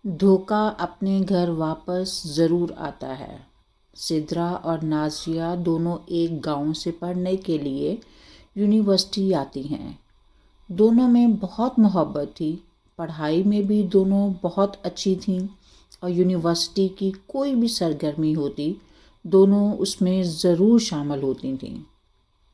دھوکہ اپنے گھر واپس ضرور آتا ہے۔ سدرا اور نازیہ دونوں ایک گاؤں سے پڑھنے کے لیے یونیورسٹی آتی ہیں۔ دونوں میں بہت محبت تھی، پڑھائی میں بھی دونوں بہت اچھی تھیں اور یونیورسٹی کی کوئی بھی سرگرمی ہوتی دونوں اس میں ضرور شامل ہوتی تھیں۔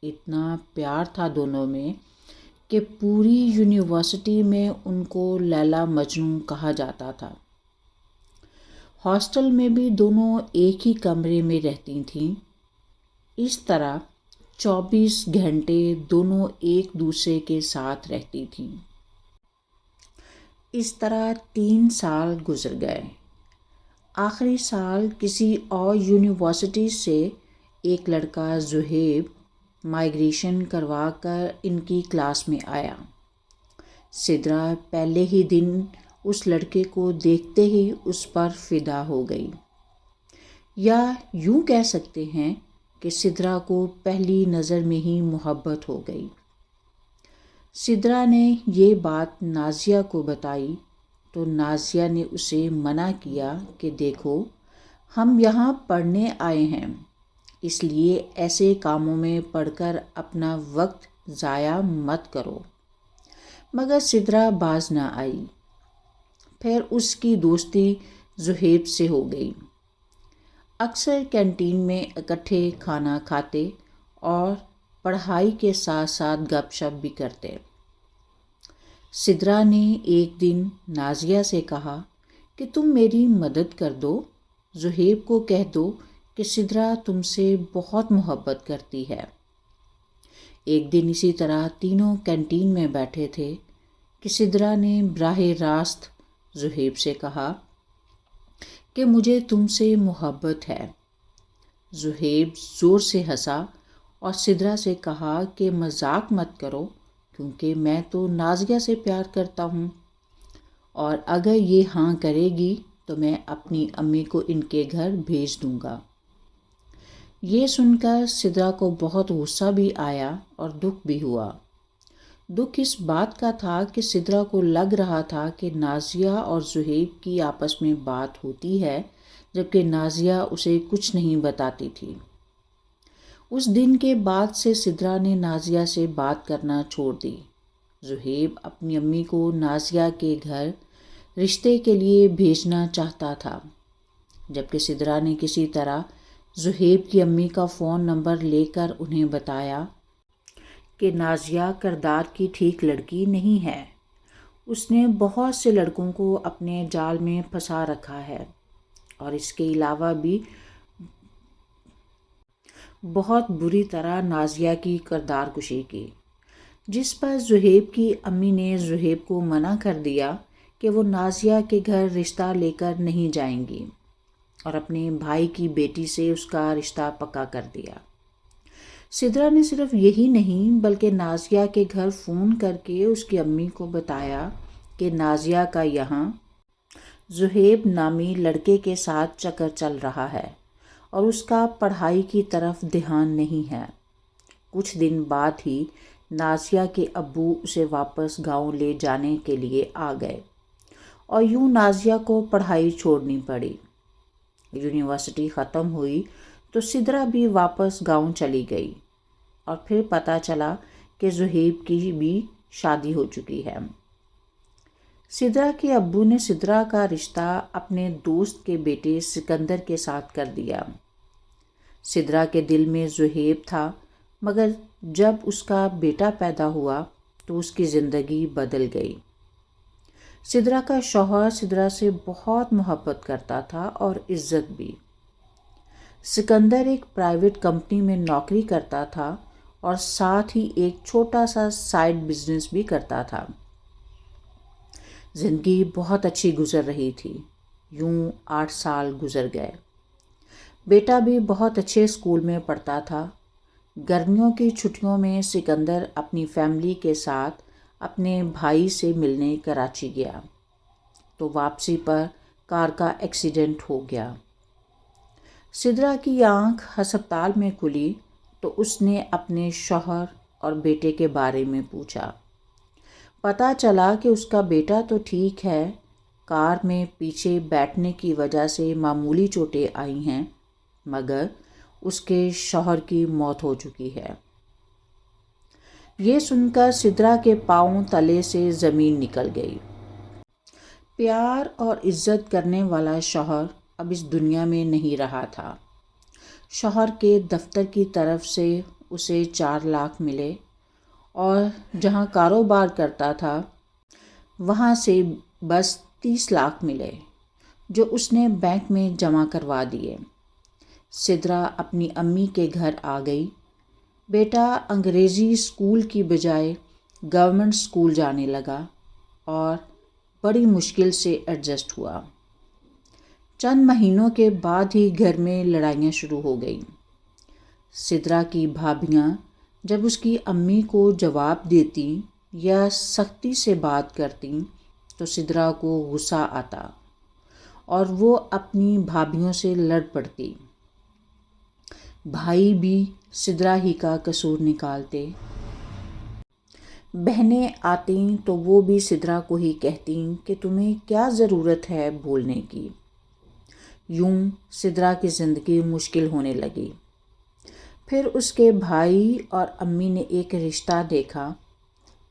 اتنا پیار تھا دونوں میں کہ پوری یونیورسٹی میں ان کو لیلا مجنوں کہا جاتا تھا۔ ہاسٹل میں بھی دونوں ایک ہی کمرے میں رہتی تھیں۔ اس طرح 24 گھنٹے دونوں ایک دوسرے کے ساتھ رہتی تھیں۔ اس طرح 3 سال گزر گئے۔ آخری سال کسی اور یونیورسٹی سے ایک لڑکا زہیب مائیگریشن کروا کر ان کی کلاس میں آیا۔ سدرا پہلے ہی دن اس لڑکے کو دیکھتے ہی اس پر فدا ہو گئی، یا یوں کہہ سکتے ہیں کہ سدرا کو پہلی نظر میں ہی محبت ہو گئی۔ سدرا نے یہ بات نازیہ کو بتائی تو نازیہ نے اسے منع کیا کہ دیکھو، ہم یہاں پڑھنے آئے ہیں، اس لیے ایسے کاموں میں پڑھ کر اپنا وقت ضائع مت کرو۔ مگر سدرا باز نہ آئی۔ پھر اس کی دوستی زہیب سے ہو گئی۔ اکثر کینٹین میں اکٹھے کھانا کھاتے اور پڑھائی کے ساتھ ساتھ گپ شپ بھی کرتے۔ سدرا نے ایک دن نازیہ سے کہا کہ تم میری مدد کر دو، زہیب کو کہہ دو کہ سدرا تم سے بہت محبت کرتی ہے۔ ایک دن اسی طرح تینوں کینٹین میں بیٹھے تھے کہ سدرا نے براہ راست زہیب سے کہا کہ مجھے تم سے محبت ہے۔ زہیب زور سے ہنسا اور سدرا سے کہا کہ مذاق مت کرو، کیونکہ میں تو نازیہ سے پیار کرتا ہوں، اور اگر یہ ہاں کرے گی تو میں اپنی امی کو ان کے گھر بھیج دوں گا۔ یہ سن کر سدرا کو بہت غصہ بھی آیا اور دکھ بھی ہوا۔ دکھ اس بات کا تھا کہ سدرا کو لگ رہا تھا کہ نازیہ اور زہیب کی آپس میں بات ہوتی ہے، جبکہ نازیہ اسے کچھ نہیں بتاتی تھی۔ اس دن کے بعد سے سدرا نے نازیہ سے بات کرنا چھوڑ دی۔ زہیب اپنی امی کو نازیہ کے گھر رشتے کے لیے بھیجنا چاہتا تھا، جبکہ سدرا نے کسی طرح زہیب کی امی کا فون نمبر لے کر انہیں بتایا کہ نازیہ کردار کی ٹھیک لڑکی نہیں ہے، اس نے بہت سے لڑکوں کو اپنے جال میں پھنسا رکھا ہے، اور اس کے علاوہ بھی بہت بری طرح نازیہ کی کردار کشی کی، جس پر زہیب کی امی نے زہیب کو منع کر دیا کہ وہ نازیہ کے گھر رشتہ لے کر نہیں جائیں گی، اور اپنے بھائی کی بیٹی سے اس کا رشتہ پکا کر دیا۔ سدرا نے صرف یہی نہیں بلکہ نازیہ کے گھر فون کر کے اس کی امی کو بتایا کہ نازیہ کا یہاں زہیب نامی لڑکے کے ساتھ چکر چل رہا ہے اور اس کا پڑھائی کی طرف دھیان نہیں ہے۔ کچھ دن بعد ہی نازیہ کے ابو اسے واپس گاؤں لے جانے کے لیے آ گئے، اور یوں نازیہ کو پڑھائی چھوڑنی پڑی۔ یونیورسٹی ختم ہوئی تو سدرا بھی واپس گاؤں چلی گئی، اور پھر پتہ چلا کہ زہیب کی بھی شادی ہو چکی ہے۔ سدرا کے ابو نے سدرا کا رشتہ اپنے دوست کے بیٹے سکندر کے ساتھ کر دیا۔ سدرا کے دل میں زہیب تھا، مگر جب اس کا بیٹا پیدا ہوا تو اس کی زندگی بدل گئی۔ سدرا کا شوہر سدرا سے بہت محبت کرتا تھا اور عزت بھی۔ سکندر ایک پرائیویٹ کمپنی میں نوکری کرتا تھا اور ساتھ ہی ایک چھوٹا سا سائیڈ بزنس بھی کرتا تھا۔ زندگی بہت اچھی گزر رہی تھی۔ یوں 8 سال گزر گئے۔ بیٹا بھی بہت اچھے اسکول میں پڑھتا تھا۔ گرمیوں کی چھٹیوں میں سکندر اپنی فیملی کے ساتھ اپنے بھائی سے ملنے کراچی گیا، تو واپسی پر کار کا ایکسیڈنٹ ہو گیا۔ سدرا کی آنکھ ہسپتال میں کھلی تو اس نے اپنے شوہر اور بیٹے کے بارے میں پوچھا۔ پتہ چلا کہ اس کا بیٹا تو ٹھیک ہے، کار میں پیچھے بیٹھنے کی وجہ سے معمولی چوٹیں آئی ہیں، مگر اس کے شوہر کی موت ہو چکی ہے۔ یہ سن کر سدرا کے پاؤں تلے سے زمین نکل گئی۔ پیار اور عزت کرنے والا شوہر اب اس دنیا میں نہیں رہا تھا۔ شوہر کے دفتر کی طرف سے اسے 4 لاکھ ملے اور جہاں کاروبار کرتا تھا وہاں سے بس 30 لاکھ ملے جو اس نے بینک میں جمع کروا دیے۔ سدرا اپنی امی کے گھر آ گئی۔ بیٹا انگریزی اسکول کی بجائے گورنمنٹ اسکول جانے لگا اور بڑی مشکل سے ایڈجسٹ ہوا۔ چند مہینوں کے بعد ہی گھر میں لڑائیاں شروع ہو گئیں۔ سدرا کی بھابیاں جب اس کی امی کو جواب دیتی یا سختی سے بات کرتی تو سدرا کو غصہ آتا اور وہ اپنی بھابیوں سے لڑ پڑتی۔ بھائی بھی سدرا ہی کا قصور نکالتے۔ بہنیں آتیں تو وہ بھی سدرا کو ہی کہتیں کہ تمہیں کیا ضرورت ہے بولنے کی۔ یوں سدرا کی زندگی مشکل ہونے لگی۔ پھر اس کے بھائی اور امی نے ایک رشتہ دیکھا۔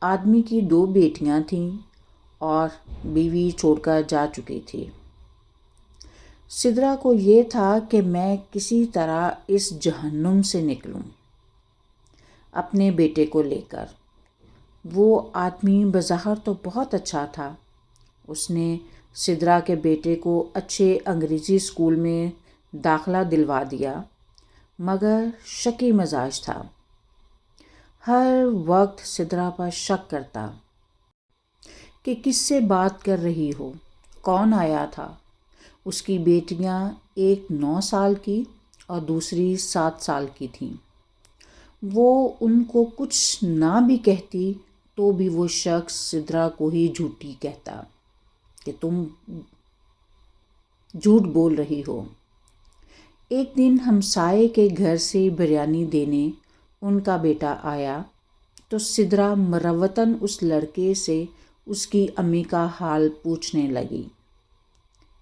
آدمی کی 2 بیٹیاں تھیں اور بیوی چھوڑ کر جا چکی تھی۔ سدرا کو یہ تھا کہ میں کسی طرح اس جہنم سے نکلوں اپنے بیٹے کو لے کر۔ وہ آدمی بظاہر تو بہت اچھا تھا۔ اس نے سدرا کے بیٹے کو اچھے انگریزی اسکول میں داخلہ دلوا دیا، مگر شکی مزاج تھا۔ ہر وقت سدرا پر شک کرتا کہ کس سے بات کر رہی ہو، کون آیا تھا۔ اس کی بیٹیاں ایک 9 سال کی اور دوسری 7 سال کی تھیں۔ وہ ان کو کچھ نہ بھی کہتی تو بھی وہ شخص سدرا کو ہی جھوٹی کہتا کہ تم جھوٹ بول رہی ہو۔ ایک دن ہمسائے کے گھر سے بریانی دینے ان کا بیٹا آیا تو سدرا مروتاً اس لڑکے سے اس کی امی کا حال پوچھنے لگی۔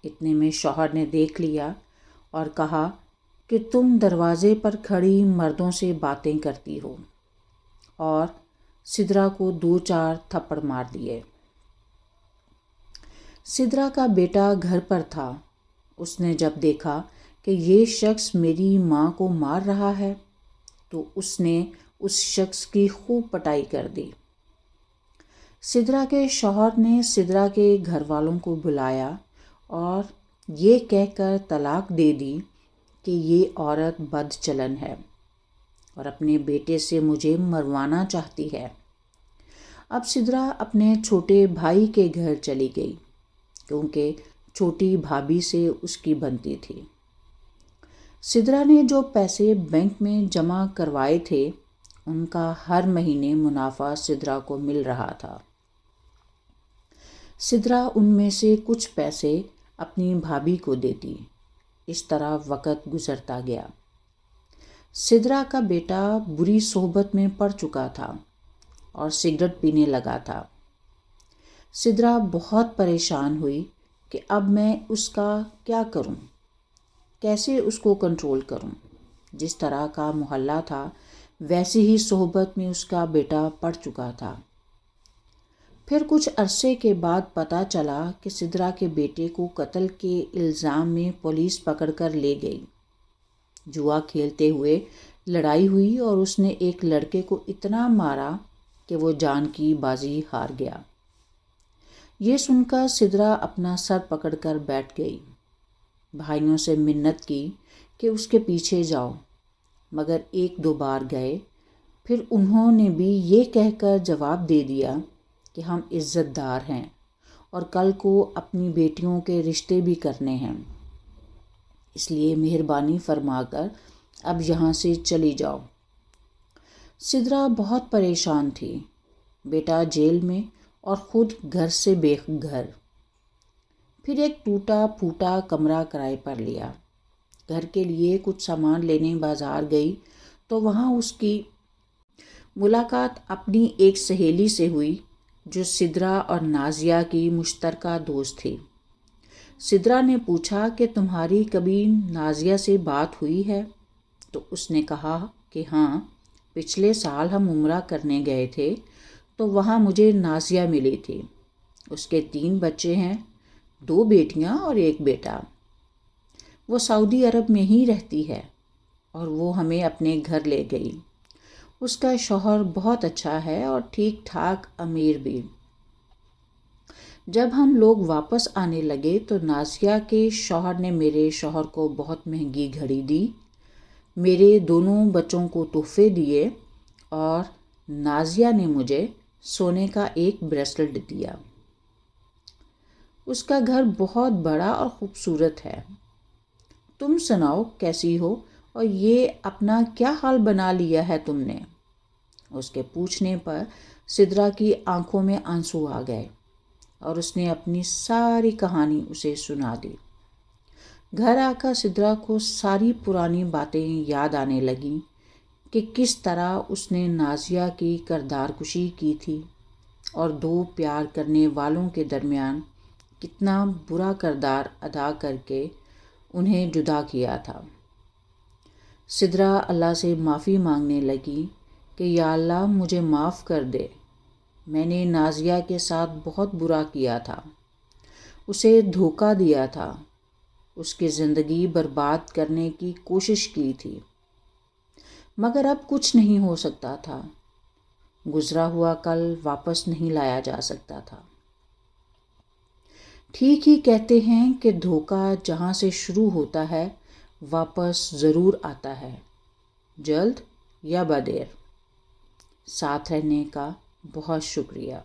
اتنے میں شوہر نے دیکھ لیا اور کہا کہ تم دروازے پر کھڑی مردوں سے باتیں کرتی ہو، اور سدرا کو 2-4 تھپڑ مار دیے۔ سدرا کا بیٹا گھر پر تھا۔ اس نے جب دیکھا کہ یہ شخص میری ماں کو مار رہا ہے تو اس نے اس شخص کی خوب پٹائی کر دی۔ سدرا کے شوہر نے سدرا کے گھر والوں کو بلایا اور یہ کہہ کر طلاق دے دی کہ یہ عورت بد چلن ہے اور اپنے بیٹے سے مجھے مروانا چاہتی ہے۔ اب سدرا اپنے چھوٹے بھائی کے گھر چلی گئی کیونکہ چھوٹی بھابھی سے اس کی بنتی تھی۔ سدرا نے جو پیسے بینک میں جمع کروائے تھے ان کا ہر مہینے منافع سدرا کو مل رہا تھا۔ سدرا ان میں سے کچھ پیسے اپنی بھابھی کو دیتی۔ اس طرح وقت گزرتا گیا۔ سدرا کا بیٹا بری صحبت میں پڑ چکا تھا اور سگریٹ پینے لگا تھا۔ سدرا بہت پریشان ہوئی کہ اب میں اس کا کیا کروں، کیسے اس کو کنٹرول کروں۔ جس طرح کا محلہ تھا ویسی ہی صحبت میں اس کا بیٹا پڑ چکا تھا۔ پھر کچھ عرصے کے بعد پتہ چلا کہ سدرا کے بیٹے کو قتل کے الزام میں پولیس پکڑ کر لے گئی۔ جوا کھیلتے ہوئے لڑائی ہوئی اور اس نے ایک لڑکے کو اتنا مارا کہ وہ جان کی بازی ہار گیا۔ یہ سن کر سدرا اپنا سر پکڑ کر بیٹھ گئی۔ بھائیوں سے منت کی کہ اس کے پیچھے جاؤ، مگر 1-2 بار گئے۔ پھر انہوں نے بھی یہ کہہ کر جواب دے دیا کہ ہم عزت دار ہیں اور کل کو اپنی بیٹیوں کے رشتے بھی کرنے ہیں، اس لیے مہربانی فرما کر اب یہاں سے چلی جاؤ۔ سدرا بہت پریشان تھی۔ بیٹا جیل میں اور خود گھر سے بے گھر۔ پھر ایک ٹوٹا پھوٹا کمرہ کرائے پر لیا۔ گھر کے لیے کچھ سامان لینے بازار گئی تو وہاں اس کی ملاقات اپنی ایک سہیلی سے ہوئی جو سدرا اور نازیہ کی مشترکہ دوست تھی۔ سدرا نے پوچھا کہ تمہاری کبھی نازیہ سے بات ہوئی ہے؟ تو اس نے کہا کہ ہاں، پچھلے سال ہم عمرہ کرنے گئے تھے تو وہاں مجھے نازیہ ملی تھی۔ اس کے 3 بچے ہیں، 2 بیٹیاں اور 1 بیٹا۔ وہ سعودی عرب میں ہی رہتی ہے اور وہ ہمیں اپنے گھر لے گئی۔ اس کا شوہر بہت اچھا ہے اور ٹھیک ٹھاک امیر بھی۔ جب ہم لوگ واپس آنے لگے تو نازیہ کے شوہر نے میرے شوہر کو بہت مہنگی گھڑی دی، میرے دونوں بچوں کو تحفے دیے اور نازیہ نے مجھے سونے کا ایک بریسلٹ دیا۔ اس کا گھر بہت بڑا اور خوبصورت ہے۔ تم سناؤ کیسی ہو اور یہ اپنا کیا حال بنا لیا ہے تم نے؟ اس کے پوچھنے پر سدرا کی آنکھوں میں آنسو آ گئے اور اس نے اپنی ساری کہانی اسے سنا دی۔ گھر آ کر سدرا کو ساری پرانی باتیں یاد آنے لگیں کہ کس طرح اس نے نازیہ کی کردار کشی کی تھی اور 2 پیار کرنے والوں کے درمیان کتنا برا کردار ادا کر کے انہیں جدا کیا تھا۔ سدرا اللہ سے معافی مانگنے لگی کہ یا اللہ مجھے معاف کر دے، میں نے نازیہ کے ساتھ بہت برا کیا تھا، اسے دھوکہ دیا تھا، اس کی زندگی برباد کرنے کی کوشش کی تھی، مگر اب کچھ نہیں ہو سکتا تھا، گزرا ہوا کل واپس نہیں لایا جا سکتا تھا۔ ٹھیک ہی کہتے ہیں کہ دھوکہ جہاں سے شروع ہوتا ہے واپس ضرور آتا ہے، جلد یا بدیر۔ ساتھ رہنے کا بہت شکریہ۔